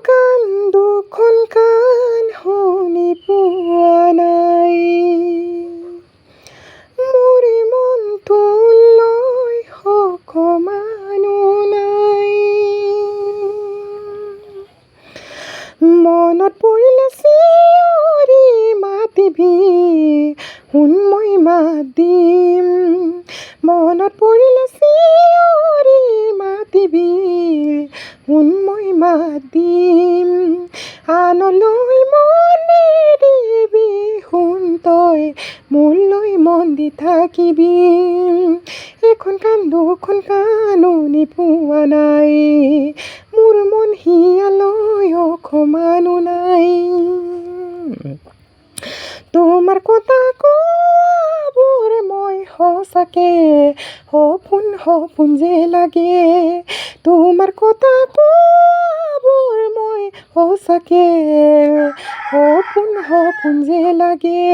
কান দুখন কান শুনি পোৱা নাই মোৰ মনটোলৈ অকমানো নাই মনত পৰিলে চিঞৰি মাতিবি শুন মই মাত দিম মনত পৰিলে চিঞৰি মাতিবি শুন মই মাত দিম আনলৈ মন নিদিবি শুন তই মোলৈ মন দি থাকিবি এখন কান দুখন কান শুনি পোৱা নাই মোৰ মন হিয়ালৈ অকমানো নাই তোমাৰ কথা কোৱাবোৰ মই সঁচাকে সপোন যে লাগে তোমাৰ কথা কোৱাবোৰ মই সঁচাকে সপোন যে লাগে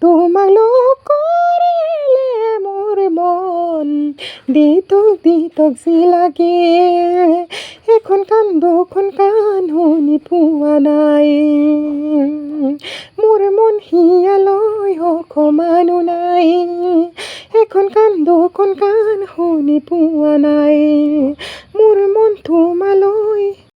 তোমাক লগ কৰিলে মোৰ মন দিতক যি লাগে এখন কান দুখন কান শুনি পোৱা নাই মোৰ মন হিয়ালৈ অকমানো নাই এখন কান দুখন কান শুনি পোৱা নাই মোৰ মন তোমালৈ